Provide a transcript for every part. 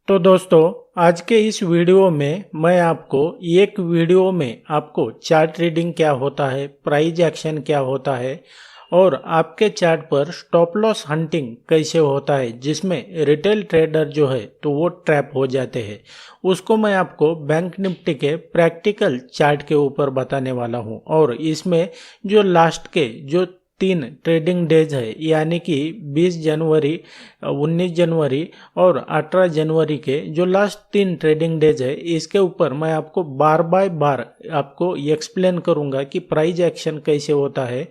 तो दोस्तों, आज के इस वीडियो में मैं आपको एक वीडियो में आपको चार्ट रीडिंग क्या होता है, प्राइस एक्शन क्या होता है और आपके चार्ट पर स्टॉप लॉस हंटिंग कैसे होता है, जिसमें रिटेल ट्रेडर जो है तो वो ट्रैप हो जाते हैं, उसको मैं आपको बैंक निफ्टी के प्रैक्टिकल चार्ट के ऊपर बताने वाला हूं। और इसमें जो लास्ट के जो 3 ट्रेडिंग डेज है, यानी कि 20 जनवरी, 19 जनवरी और 18 जनवरी के जो लास्ट 3 ट्रेडिंग डेज है, इसके ऊपर मैं आपको बार बाय बार आपको एक्सप्लेन करूंगा कि प्राइस एक्शन कैसे होता है,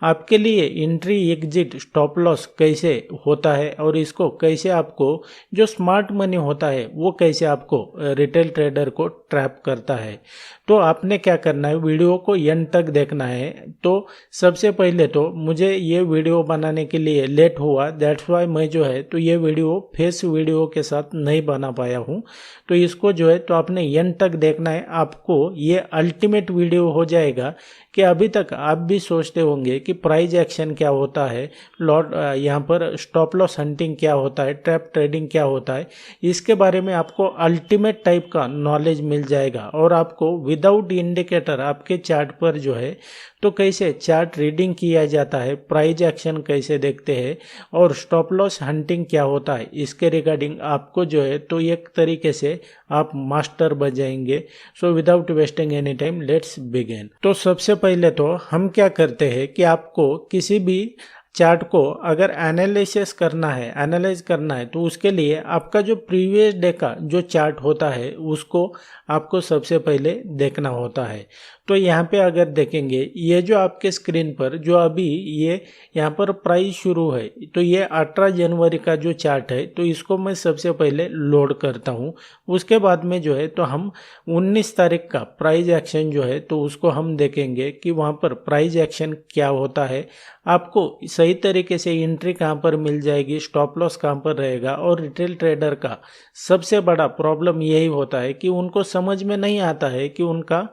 आपके लिए एंट्री एग्जिट स्टॉप लॉस कैसे होता है और इसको कैसे आपको जो स्मार्ट मनी होता है वो कैसे आपको रिटेल ट्रेडर को ट्रैप करता है। तो आपने क्या करना है, वीडियो को एंड तक देखना है। तो सबसे पहले तो मुझे ये वीडियो बनाने के लिए लेट हुआ, दैट्स वाई मैं जो है तो ये वीडियो फेस वीडियो के साथ नहीं बना पाया हूँ। तो इसको जो है तो आपने एंड तक देखना है, आपको ये अल्टीमेट वीडियो हो जाएगा कि अभी तक आप भी सोचते होंगे कि प्राइस एक्शन क्या होता है, लॉट यहाँ पर स्टॉप लॉस हंटिंग क्या होता है, ट्रैप ट्रेडिंग क्या होता है, इसके बारे में आपको अल्टीमेट टाइप का नॉलेज मिल जाएगा। और आपको विदाउट इंडिकेटर आपके चार्ट पर जो है तो कैसे चार्ट रीडिंग किया जाता है, प्राइस एक्शन कैसे देखते हैं और स्टॉप लॉस हंटिंग क्या होता है, इसके रिगार्डिंग आपको जो है तो एक तरीके से आप मास्टर बन जाएंगे। So without wasting any time let's begin. तो सबसे पहले तो हम क्या करते हैं कि आपको किसी भी चार्ट को अगर एनालिसिस करना है, एनालाइज करना है, तो उसके लिए आपका जो प्रीवियस डे का जो चार्ट होता है उसको आपको सबसे पहले देखना होता है। तो यहाँ पे अगर देखेंगे, ये जो आपके स्क्रीन पर जो अभी ये यहाँ पर प्राइस शुरू है, तो ये 18 जनवरी का जो चार्ट है तो इसको मैं सबसे पहले लोड करता हूँ। उसके बाद में जो है तो हम 19 तारीख का प्राइस एक्शन जो है तो उसको हम देखेंगे कि वहाँ पर प्राइस एक्शन क्या होता है, आपको सही तरीके से एंट्री कहाँ पर मिल जाएगी, स्टॉप लॉस कहाँ पर रहेगा। और रिटेल ट्रेडर का सबसे बड़ा प्रॉब्लम यही होता है कि उनको समझ में नहीं आता है कि उनका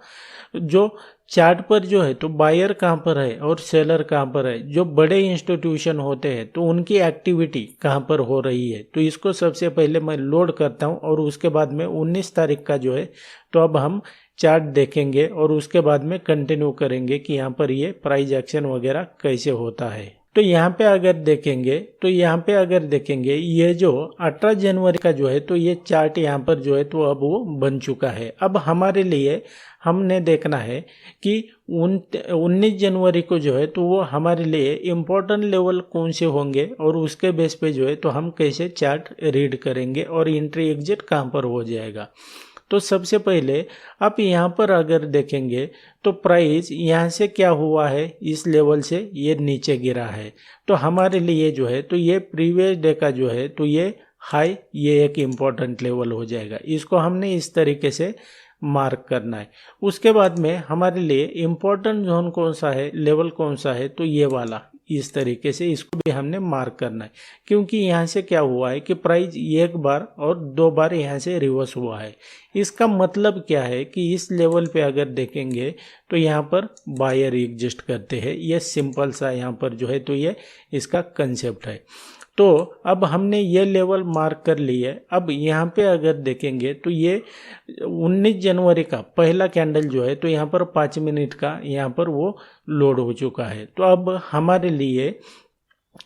जो चार्ट पर जो है तो बायर कहाँ पर है और सेलर कहाँ पर है, जो बड़े इंस्टीट्यूशन होते हैं तो उनकी एक्टिविटी कहाँ पर हो रही है। तो इसको सबसे पहले मैं लोड करता हूँ और उसके बाद में 19 तारीख का जो है तो अब हम चार्ट देखेंगे और उसके बाद में कंटिन्यू करेंगे कि यहाँ पर ये प्राइस एक्शन वगैरह कैसे होता है। तो यहाँ पे अगर देखेंगे ये जो 18 जनवरी का जो है तो ये चार्ट यहाँ पर जो है तो अब वो बन चुका है। अब हमारे लिए हमने देखना है कि 19 जनवरी को जो है तो वो हमारे लिए इम्पोर्टेंट लेवल कौन से होंगे और उसके बेस पे जो है तो हम कैसे चार्ट रीड करेंगे और एंट्री एग्जिट कहाँ पर हो जाएगा। तो सबसे पहले आप यहाँ पर अगर देखेंगे तो प्राइस यहाँ से क्या हुआ है, इस लेवल से ये नीचे गिरा है। तो हमारे लिए जो है तो ये प्रीवियस डे का जो है तो ये हाई, ये एक इम्पॉर्टेंट लेवल हो जाएगा। इसको हमने इस तरीके से मार्क करना है। उसके बाद में हमारे लिए इम्पोर्टेंट जोन कौन सा है, लेवल कौन सा है, तो ये वाला, इस तरीके से इसको भी हमने मार्क करना है। क्योंकि यहाँ से क्या हुआ है कि प्राइस एक बार और 2 बार यहाँ से रिवर्स हुआ है। इसका मतलब क्या है कि इस लेवल पे अगर देखेंगे तो यहाँ पर बायर एग्जिस्ट करते हैं। ये सिंपल सा यहाँ पर जो है तो ये इसका कंसेप्ट है। तो अब हमने ये लेवल मार्क कर लिए। अब यहाँ पे अगर देखेंगे तो ये 19 जनवरी का पहला कैंडल जो है तो यहाँ पर 5 मिनट का यहाँ पर वो लोड हो चुका है। तो अब हमारे लिए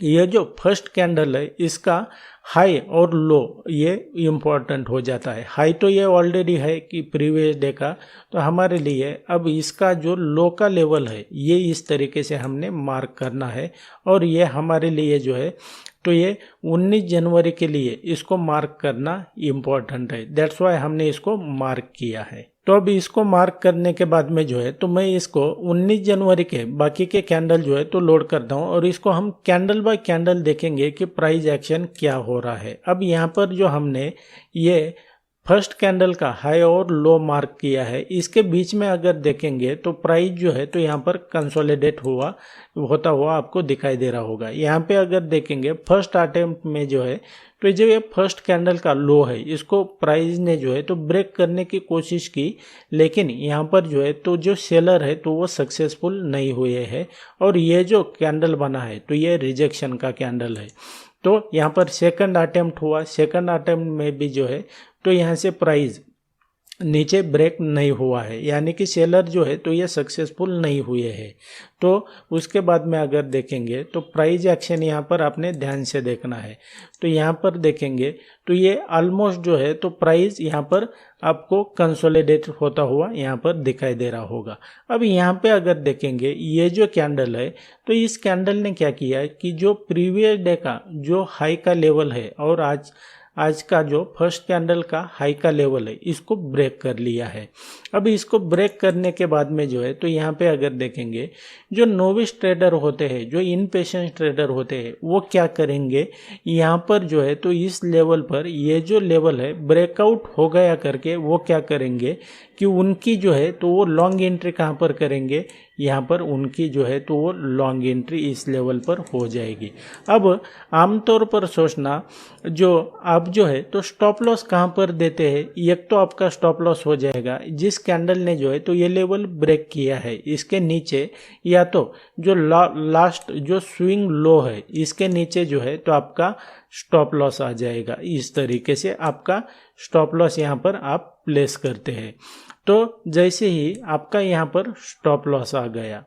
ये जो फर्स्ट कैंडल है इसका हाई और लो ये इम्पोर्टेंट हो जाता है। हाई तो ये ऑलरेडी है कि प्रीवियस डे का, तो हमारे लिए अब इसका जो लो का लेवल है ये इस तरीके से हमने मार्क करना है। और ये हमारे लिए जो है तो ये 19 जनवरी के लिए इसको मार्क करना इम्पोर्टेंट है, दैट्स वाई हमने इसको मार्क किया है। तो अब इसको मार्क करने के बाद में जो है तो मैं इसको 19 जनवरी के बाकी के कैंडल जो है तो लोड करता हूँ और इसको हम कैंडल बाय कैंडल देखेंगे कि प्राइस एक्शन क्या हो रहा है। अब यहाँ पर जो हमने ये फर्स्ट कैंडल का हाई और लो मार्क किया है, इसके बीच में अगर देखेंगे तो प्राइस जो है तो यहाँ पर कंसोलिडेट होता हुआ आपको दिखाई दे रहा होगा। यहाँ पे अगर देखेंगे फर्स्ट अटेम्प्ट में जो है तो जो ये फर्स्ट कैंडल का लो है इसको प्राइस ने जो है तो ब्रेक करने की कोशिश की, लेकिन यहाँ पर जो है तो जो सेलर है तो वो सक्सेसफुल नहीं हुए हैं और ये जो कैंडल बना है तो ये रिजेक्शन का कैंडल है। तो यहाँ पर सेकंड अटेम्प्ट हुआ, सेकंड अटेम्प्ट में भी जो है तो यहाँ से प्राइस नीचे ब्रेक नहीं हुआ है, यानी कि सेलर जो है तो ये सक्सेसफुल नहीं हुए हैं। तो उसके बाद में अगर देखेंगे तो प्राइस एक्शन यहाँ पर आपने ध्यान से देखना है। तो यहाँ पर देखेंगे तो ये ऑलमोस्ट जो है तो प्राइस यहाँ पर आपको कंसोलिडेट होता हुआ यहाँ पर दिखाई दे रहा होगा। अब यहाँ पे अगर देखेंगे ये जो कैंडल है तो इस कैंडल ने क्या किया है कि जो प्रीवियस डे का जो हाई का लेवल है और आज का जो फर्स्ट कैंडल का हाई का लेवल है इसको ब्रेक कर लिया है। अब इसको ब्रेक करने के बाद में जो है तो यहाँ पे अगर देखेंगे जो नोविस ट्रेडर होते हैं, जो इनपेशेंस ट्रेडर होते हैं, वो क्या करेंगे, यहाँ पर जो है तो इस लेवल पर ये जो लेवल है ब्रेकआउट हो गया करके वो क्या करेंगे कि उनकी जो है तो वो लॉन्ग एंट्री कहाँ पर करेंगे, यहाँ पर उनकी जो है तो वो लॉन्ग एंट्री इस लेवल पर हो जाएगी। अब आमतौर पर सोचना जो आप जो है तो स्टॉप लॉस कहाँ पर देते हैं, एक तो आपका स्टॉप लॉस हो जाएगा जिस कैंडल ने जो है तो ये लेवल ब्रेक किया है इसके नीचे, या तो जो लास्ट जो स्विंग लो है इसके नीचे जो है तो आपका स्टॉप लॉस आ जाएगा। इस तरीके से आपका स्टॉप लॉस यहाँ पर आप प्लेस करते हैं। तो जैसे ही आपका यहाँ पर स्टॉप लॉस आ गया,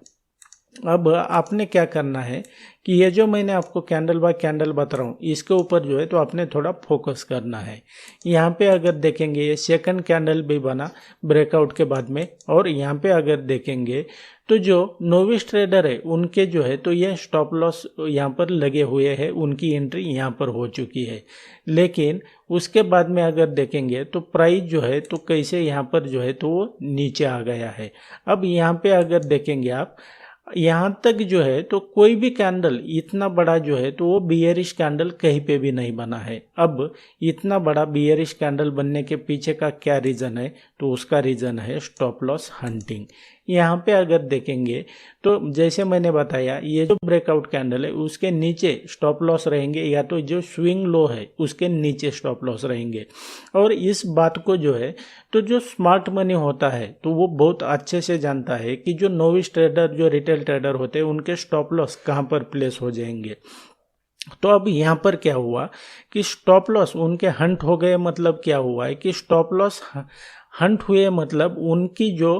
अब आपने क्या करना है कि ये जो मैंने आपको कैंडल बाय कैंडल बता रहा हूँ इसके ऊपर जो है तो आपने थोड़ा फोकस करना है। यहाँ पे अगर देखेंगे ये सेकंड कैंडल भी बना ब्रेकआउट के बाद में, और यहाँ पे अगर देखेंगे तो जो नोविस ट्रेडर है उनके जो है तो ये स्टॉप लॉस यहाँ पर लगे हुए हैं, उनकी एंट्री यहाँ पर हो चुकी है। लेकिन उसके बाद में अगर देखेंगे तो प्राइस जो है तो कैसे यहाँ पर जो है तो वो नीचे आ गया है। अब यहाँ पे अगर देखेंगे आप यहाँ तक जो है तो कोई भी कैंडल इतना बड़ा जो है तो वो बियरिश कैंडल कहीं पे भी नहीं बना है। अब इतना बड़ा बियरिश कैंडल बनने के पीछे का क्या रीज़न है, तो उसका रीज़न है स्टॉप लॉस हंटिंग। यहाँ पे अगर देखेंगे तो जैसे मैंने बताया ये जो ब्रेकआउट कैंडल है उसके नीचे स्टॉप लॉस रहेंगे, या तो जो स्विंग लो है उसके नीचे स्टॉप लॉस रहेंगे। और इस बात को जो है तो जो स्मार्ट मनी होता है तो वो बहुत अच्छे से जानता है कि जो नोविस ट्रेडर, जो रिटेल ट्रेडर होते हैं उनके स्टॉप लॉस कहाँ पर प्लेस हो जाएंगे। तो अब यहाँ पर क्या हुआ कि स्टॉप लॉस उनके हंट हो गए। मतलब क्या हुआ है कि स्टॉप लॉस हंट हुए, मतलब उनकी जो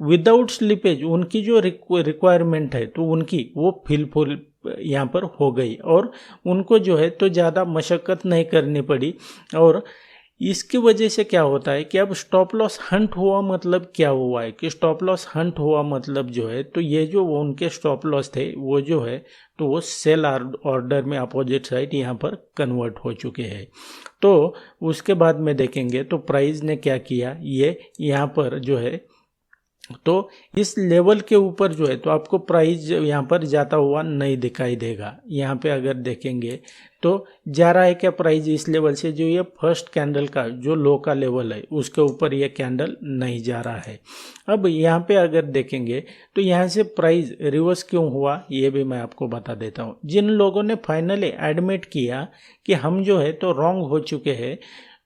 विदाउट स्लिपेज उनकी जो रिक्वायरमेंट है तो उनकी वो फिलफुल यहाँ पर हो गई, और उनको जो है तो ज़्यादा मशक्क़त नहीं करनी पड़ी। और इसकी वजह से क्या होता है कि अब स्टॉप लॉस हंट हुआ, मतलब क्या हुआ है कि स्टॉप लॉस हंट हुआ मतलब जो है तो ये जो वो उनके स्टॉप लॉस थे वो जो है तो वो सेल ऑर्डर में अपोजिट साइड यहाँ पर कन्वर्ट हो चुके हैं। तो उसके बाद में देखेंगे तो प्राइस ने क्या किया, ये यहाँ पर जो है तो इस लेवल के ऊपर जो है तो आपको प्राइस यहाँ पर जाता हुआ नहीं दिखाई देगा। यहाँ पे अगर देखेंगे तो जा रहा है क्या प्राइस इस लेवल से, जो ये फर्स्ट कैंडल का जो लो का लेवल है उसके ऊपर ये कैंडल नहीं जा रहा है। अब यहाँ पे अगर देखेंगे तो यहाँ से प्राइस रिवर्स क्यों हुआ ये भी मैं आपको बता देता हूँ। जिन लोगों ने फाइनली एडमिट किया कि हम जो है तो रॉन्ग हो चुके हैं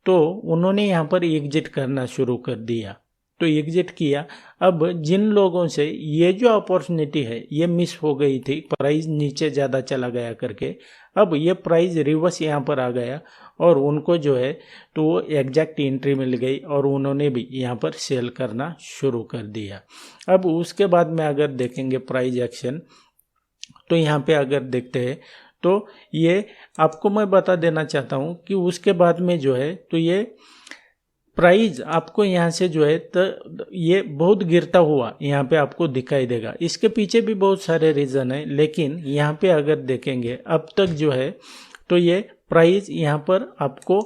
तो उन्होंने यहाँ पर एग्जिट करना शुरू कर दिया, तो एग्जिट किया। अब जिन लोगों से ये जो अपॉर्चुनिटी है ये मिस हो गई थी, प्राइस नीचे ज़्यादा चला गया करके, अब ये प्राइस रिवर्स यहाँ पर आ गया और उनको जो है तो वो एग्जैक्ट एंट्री मिल गई और उन्होंने भी यहाँ पर सेल करना शुरू कर दिया। अब उसके बाद में अगर देखेंगे प्राइस एक्शन, तो यहाँ पे अगर देखते हैं तो ये आपको मैं बता देना चाहता हूँ कि उसके बाद में जो है तो ये प्राइस आपको यहाँ से जो है तो ये बहुत गिरता हुआ यहाँ पे आपको दिखाई देगा। इसके पीछे भी बहुत सारे रीज़न है, लेकिन यहाँ पे अगर देखेंगे अब तक जो है तो ये प्राइस यहाँ पर आपको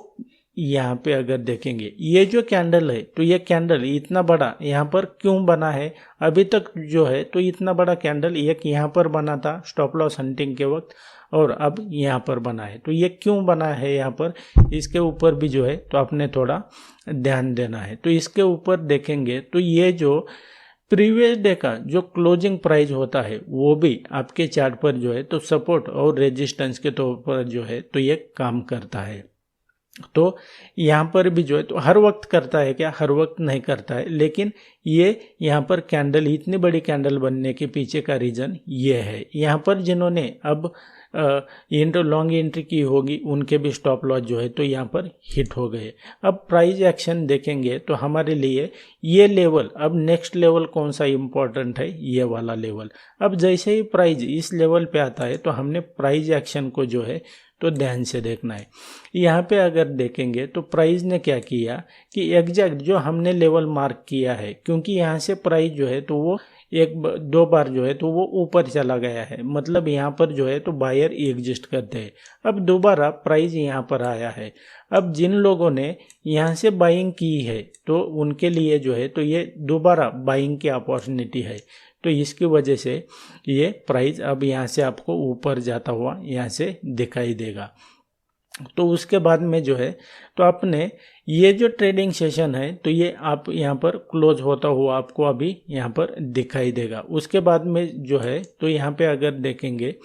यहाँ पे अगर देखेंगे ये जो कैंडल है तो ये कैंडल इतना बड़ा यहाँ पर क्यों बना है। अभी तक जो है तो इतना बड़ा कैंडल एक यहाँ पर बना था स्टॉप लॉस हंटिंग के वक्त, और अब यहाँ पर बना है। तो ये क्यों बना है यहाँ पर, इसके ऊपर भी जो है तो आपने थोड़ा ध्यान देना है। तो इसके ऊपर देखेंगे तो ये जो प्रीवियस डे का जो क्लोजिंग प्राइस होता है वो भी आपके चार्ट पर जो है तो सपोर्ट और रेजिस्टेंस के तौर पर जो है तो ये काम करता है। तो यहाँ पर भी जो है तो हर वक्त करता है क्या, हर वक्त नहीं करता है, लेकिन ये यहाँ पर कैंडल इतनी बड़ी कैंडल बनने के पीछे का रीज़न ये है। यहाँ पर जिन्होंने अब लॉन्ग एंट्री की होगी उनके भी स्टॉप लॉस जो है तो यहाँ पर हिट हो गए। अब प्राइस एक्शन देखेंगे तो हमारे लिए ये लेवल, अब नेक्स्ट लेवल कौन सा इम्पोर्टेंट है, ये वाला लेवल। अब जैसे ही प्राइस इस लेवल पे आता है तो हमने प्राइस एक्शन को जो है तो ध्यान से देखना है। यहाँ पे अगर देखेंगे तो प्राइस ने क्या किया कि एग्जैक्ट जो हमने लेवल मार्क किया है, क्योंकि यहाँ से प्राइस जो है तो वो दो बार जो है तो वो ऊपर चला गया है, मतलब यहाँ पर जो है तो बायर एग्जिस्ट करते हैं। अब दोबारा प्राइस यहाँ पर आया है। अब जिन लोगों ने यहाँ से बाइंग की है तो उनके लिए जो है तो ये दोबारा बाइंग की अपॉर्चुनिटी है, तो इसकी वजह से ये प्राइस अब यहाँ से आपको ऊपर जाता हुआ यहाँ से दिखाई देगा। तो उसके बाद में जो है तो आपने ये जो ट्रेडिंग सेशन है तो ये आप यहाँ पर क्लोज होता हुआ आपको अभी यहाँ पर दिखाई देगा। उसके बाद में जो है तो यहाँ पे अगर देखेंगे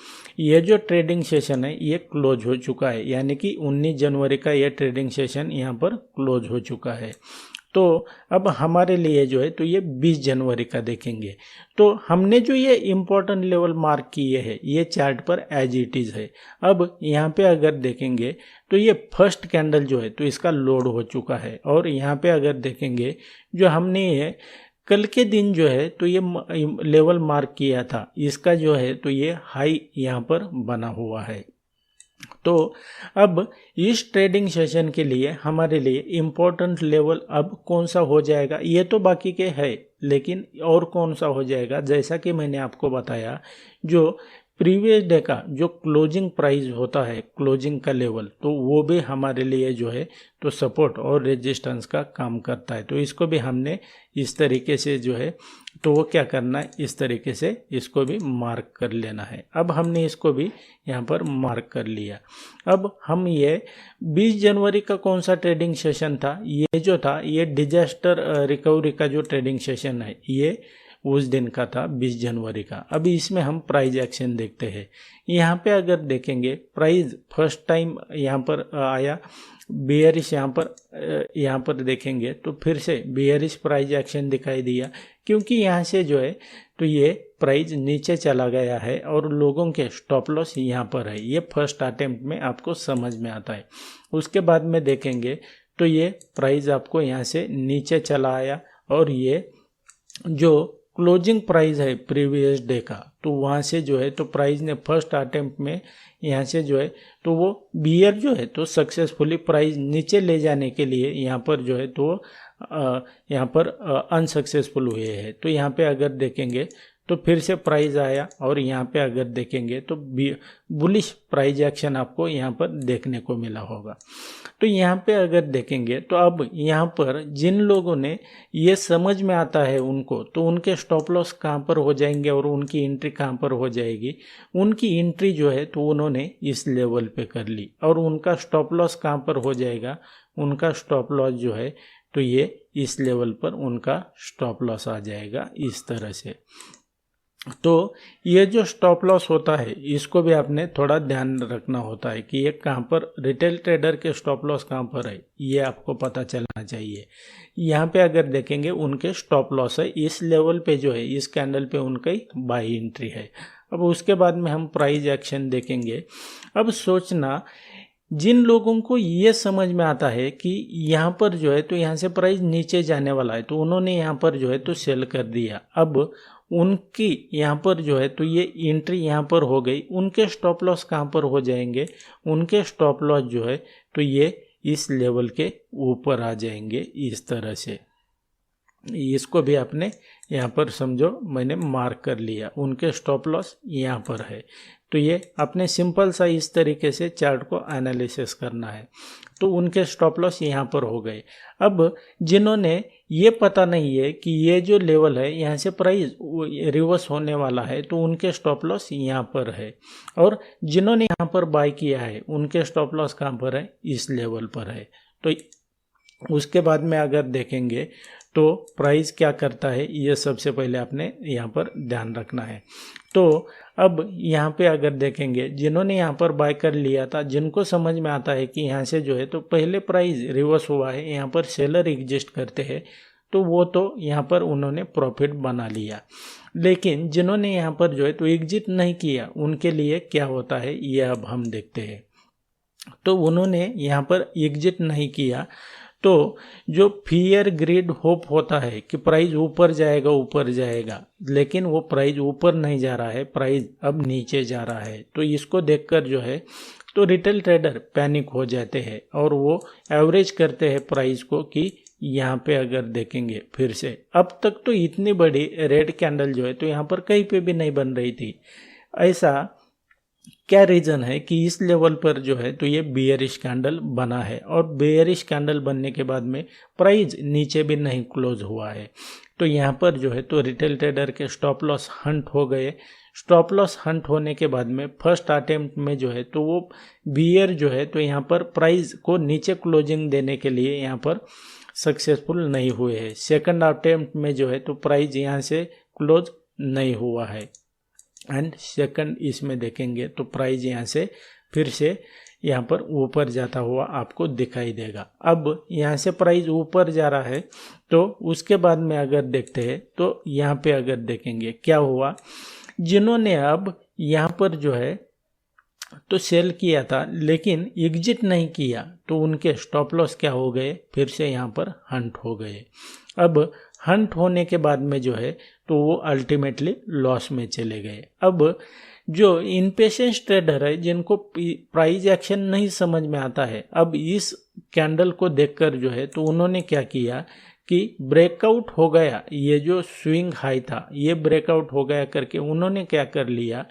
ये जो ट्रेडिंग सेशन है ये क्लोज हो चुका है, यानी कि 19 जनवरी का ये ट्रेडिंग सेशन यहाँ पर क्लोज हो चुका है। तो अब हमारे लिए जो है तो ये 20 जनवरी का देखेंगे तो हमने जो ये इम्पोर्टेंट लेवल मार्क किए हैं ये चार्ट पर एज इट इज़ है। अब यहाँ पे अगर देखेंगे तो ये फर्स्ट कैंडल जो है तो इसका लोड हो चुका है, और यहाँ पे अगर देखेंगे जो हमने ये कल के दिन जो है तो ये लेवल मार्क किया था इसका जो है तो ये हाई यहाँ पर बना हुआ है। तो अब इस ट्रेडिंग सेशन के लिए हमारे लिए इम्पोर्टेंट लेवल अब कौन सा हो जाएगा, ये तो बाकी के है, लेकिन और कौन सा हो जाएगा, जैसा कि मैंने आपको बताया जो प्रीवियस डे का जो क्लोजिंग प्राइस होता है, क्लोजिंग का लेवल, तो वो भी हमारे लिए जो है तो सपोर्ट और रेजिस्टेंस का काम करता है। तो इसको भी हमने इस तरीके से जो है तो वो क्या करना है, इस तरीके से इसको भी मार्क कर लेना है। अब हमने इसको भी यहाँ पर मार्क कर लिया। अब हम ये 20 जनवरी का कौन सा ट्रेडिंग सेशन था, ये जो था ये डिजास्टर रिकवरी का जो ट्रेडिंग सेशन है ये उस दिन का था 20 जनवरी का। अभी इसमें हम प्राइस एक्शन देखते हैं। यहाँ पे अगर देखेंगे प्राइस फर्स्ट टाइम यहाँ पर आया बेयरिश, यहाँ पर देखेंगे तो फिर से बेयरिश प्राइस एक्शन दिखाई दिया, क्योंकि यहाँ से जो है तो ये प्राइस नीचे चला गया है और लोगों के स्टॉप लॉस यहाँ पर है। ये फर्स्ट अटेम्प्ट में आपको समझ में आता है। उसके बाद में देखेंगे तो ये प्राइस आपको यहाँ से नीचे चला आया, और ये जो क्लोजिंग प्राइस है प्रीवियस डे का तो वहाँ से जो है तो प्राइस ने फर्स्ट अटेम्प्ट में यहाँ से जो है तो वो बियर जो है तो सक्सेसफुली प्राइस नीचे ले जाने के लिए यहाँ पर जो है तो यहाँ पर अनसक्सेसफुल हुए हैं। तो यहाँ पे अगर देखेंगे तो फिर से प्राइस आया, और यहाँ पे अगर देखेंगे तो बुलिश प्राइस एक्शन आपको यहाँ पर देखने को मिला होगा। तो यहाँ पे अगर देखेंगे तो अब यहाँ पर जिन लोगों ने ये समझ में आता है उनको, तो उनके स्टॉप लॉस कहाँ पर हो जाएंगे और उनकी एंट्री कहाँ पर हो जाएगी, उनकी एंट्री जो है तो उन्होंने इस लेवल पे कर ली, और उनका स्टॉप लॉस कहाँ पर हो जाएगा, उनका स्टॉप लॉस जो है तो ये इस लेवल पर उनका स्टॉप लॉस आ जाएगा इस तरह से। तो ये जो स्टॉप लॉस होता है इसको भी आपने थोड़ा ध्यान रखना होता है कि ये कहाँ पर, रिटेल ट्रेडर के स्टॉप लॉस कहाँ पर है ये आपको पता चलना चाहिए। यहाँ पे अगर देखेंगे उनके स्टॉप लॉस है इस लेवल पे जो है, इस कैंडल पे उनकी बाई एंट्री है। अब उसके बाद में हम प्राइस एक्शन देखेंगे। अब सोचना जिन लोगों को ये समझ में आता है कि यहाँ पर जो है तो यहाँ से प्राइस नीचे जाने वाला है तो उन्होंने यहाँ पर जो है तो सेल कर दिया। अब उनकी यहाँ पर जो है तो ये एंट्री यहाँ पर हो गई, उनके स्टॉप लॉस कहाँ पर हो जाएंगे, उनके स्टॉप लॉस जो है तो ये इस लेवल के ऊपर आ जाएंगे इस तरह से। इसको भी आपने यहाँ पर समझो मैंने मार्क कर लिया, उनके स्टॉप लॉस यहाँ पर है। तो ये अपने सिंपल सा इस तरीके से चार्ट को एनालिसिस करना है। तो उनके स्टॉप लॉस यहाँ पर हो गए। अब जिन्होंने ये पता नहीं है कि ये जो लेवल है यहाँ से प्राइस रिवर्स होने वाला है तो उनके स्टॉप लॉस यहाँ पर है, और जिन्होंने यहाँ पर बाय किया है उनके स्टॉप लॉस कहाँ पर है, इस लेवल पर है। तो उसके बाद में अगर देखेंगे तो प्राइस क्या करता है ये सबसे पहले आपने यहाँ पर ध्यान रखना है। तो अब यहाँ पे अगर देखेंगे जिन्होंने यहाँ पर बाय कर लिया था, जिनको समझ में आता है कि यहाँ से जो है तो पहले प्राइस रिवर्स हुआ है, यहाँ पर सेलर एग्जिस्ट करते हैं, तो वो तो यहाँ पर उन्होंने प्रॉफिट बना लिया। लेकिन जिन्होंने यहाँ पर जो है तो एग्जिट नहीं किया, उनके लिए क्या होता है ये अब हम देखते हैं। तो उन्होंने यहाँ पर एग्जिट नहीं किया, तो जो फियर ग्रीड होप होता है कि प्राइस ऊपर जाएगा, लेकिन वो प्राइस ऊपर नहीं जा रहा है, प्राइस अब नीचे जा रहा है। तो इसको देखकर जो है तो रिटेल ट्रेडर पैनिक हो जाते हैं और वो एवरेज करते हैं प्राइस को कि यहाँ पे अगर देखेंगे फिर से, अब तक तो इतनी बड़ी रेड कैंडल जो है तो यहाँ पर कहीं पे भी नहीं बन रही थी। ऐसा क्या रीज़न है कि इस लेवल पर जो है तो ये बियरिश कैंडल बना है, और बियरिश कैंडल बनने के बाद में प्राइस नीचे भी नहीं क्लोज हुआ है। तो यहाँ पर जो है तो रिटेल ट्रेडर के स्टॉप लॉस हंट हो गए। स्टॉप लॉस हंट होने के बाद में फर्स्ट अटेम्प्ट में जो है तो वो बियर जो है तो यहाँ पर प्राइस को नीचे क्लोजिंग देने के लिए यहाँ पर सक्सेसफुल नहीं हुए हैं। सेकंड अटेम्प्ट में जो है तो प्राइस यहाँ से क्लोज नहीं हुआ है, एंड सेकंड इसमें देखेंगे तो प्राइस यहाँ से फिर से यहाँ पर ऊपर जाता हुआ आपको दिखाई देगा। अब यहाँ से प्राइस ऊपर जा रहा है, तो उसके बाद में अगर देखते हैं तो यहाँ पे अगर देखेंगे क्या हुआ, जिन्होंने अब यहाँ पर जो है तो सेल किया था लेकिन एग्जिट नहीं किया, तो उनके स्टॉप लॉस क्या हो गए, फिर से यहाँ पर हंट हो गए। अब हंट होने के बाद में जो है तो वो अल्टीमेटली लॉस में चले गए। अब जो इनपेशेंस ट्रेडर है, जिनको प्राइस एक्शन नहीं समझ में आता है, अब इस कैंडल को देखकर जो है तो उन्होंने क्या किया कि ब्रेकआउट हो गया, ये जो स्विंग हाई था ये ब्रेकआउट हो गया करके उन्होंने क्या कर लिया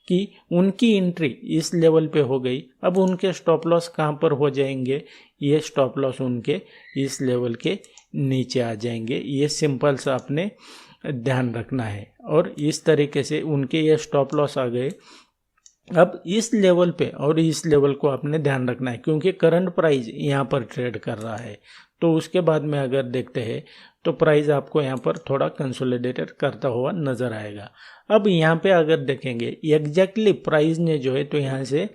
कि उनकी एंट्री इस लेवल पे हो गई। अब उनके स्टॉप लॉस कहाँ पर हो जाएंगे, ये स्टॉप लॉस उनके इस लेवल के नीचे आ जाएंगे। ये सिंपल सा आपने ध्यान रखना है, और इस तरीके से उनके ये स्टॉप लॉस आ गए। अब इस लेवल पे और इस लेवल को आपने ध्यान रखना है, क्योंकि करंट प्राइस यहाँ पर ट्रेड कर रहा है। तो उसके बाद में अगर देखते हैं तो प्राइस आपको यहाँ पर थोड़ा कंसोलिडेटेड करता हुआ नजर आएगा। अब यहाँ पे अगर देखेंगे एग्जैक्टली प्राइस ने जो है तो यहाँ से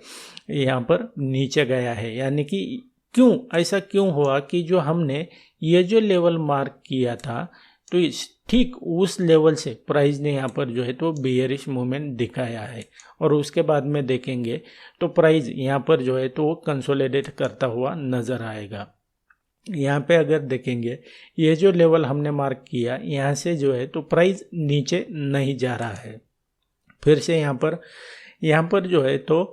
यहाँ पर नीचे गया है, यानी कि क्यों ऐसा क्यों हुआ कि जो हमने ये जो लेवल मार्क किया था तो ठीक उस लेवल से प्राइस ने यहाँ पर जो है तो बेयरिश मूवमेंट दिखाया है, और उसके बाद में देखेंगे तो प्राइस यहाँ पर जो है तो वो कंसोलिडेट करता हुआ नजर आएगा। यहाँ पे अगर देखेंगे ये जो लेवल हमने मार्क किया, यहाँ से जो है तो प्राइस नीचे नहीं जा रहा है। फिर से यहाँ पर जो है तो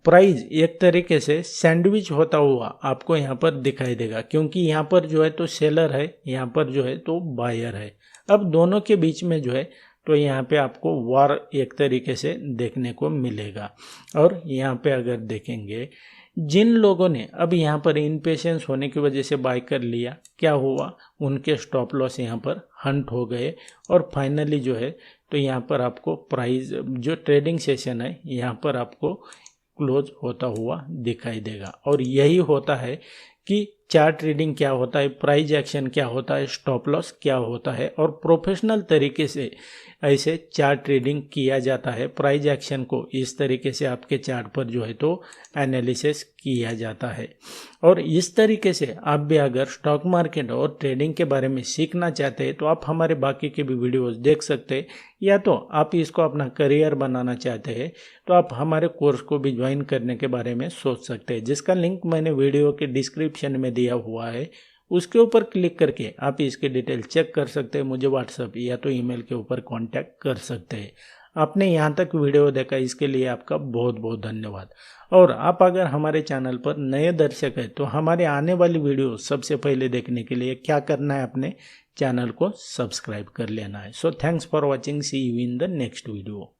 प्राइस एक तरीके से सैंडविच होता हुआ आपको यहाँ पर दिखाई देगा, क्योंकि यहाँ पर जो है तो सेलर है, यहाँ पर जो है तो बायर है। अब दोनों के बीच में जो है तो यहाँ पे आपको वार एक तरीके से देखने को मिलेगा। और यहाँ पे अगर देखेंगे जिन लोगों ने अब यहाँ पर इनपेशेंस होने की वजह से बाय कर लिया, क्या हुआ, उनके स्टॉप लॉस यहाँ पर हंट हो गए, और फाइनली जो है तो यहाँ पर आपको प्राइस जो ट्रेडिंग सेशन है यहाँ पर आपको क्लोज होता हुआ दिखाई देगा। और यही होता है कि चार्ट रीडिंग क्या होता है, प्राइस एक्शन क्या होता है, स्टॉप लॉस क्या होता है, और प्रोफेशनल तरीके से ऐसे चार्ट रीडिंग किया जाता है। प्राइस एक्शन को इस तरीके से आपके चार्ट पर जो है तो एनालिसिस किया जाता है। और इस तरीके से आप भी अगर स्टॉक मार्केट और ट्रेडिंग के बारे में सीखना चाहते हैं तो आप हमारे बाकी के भी वीडियोस देख सकते हैं, या तो आप इसको अपना करियर बनाना चाहते हैं तो आप हमारे कोर्स को भी ज्वाइन करने के बारे में सोच सकते हैं, जिसका लिंक मैंने वीडियो के डिस्क्रिप्शन में दिया हुआ है। उसके ऊपर क्लिक करके आप इसके डिटेल चेक कर सकते हैं, मुझे व्हाट्सएप या तो ईमेल के ऊपर कांटेक्ट कर सकते हैं। आपने यहाँ तक वीडियो देखा, इसके लिए आपका बहुत बहुत धन्यवाद। और आप अगर हमारे चैनल पर नए दर्शक हैं तो हमारे आने वाली वीडियो सबसे पहले देखने के लिए क्या करना है, अपने चैनल को सब्सक्राइब कर लेना है। So thanks for watching, see you in the next video.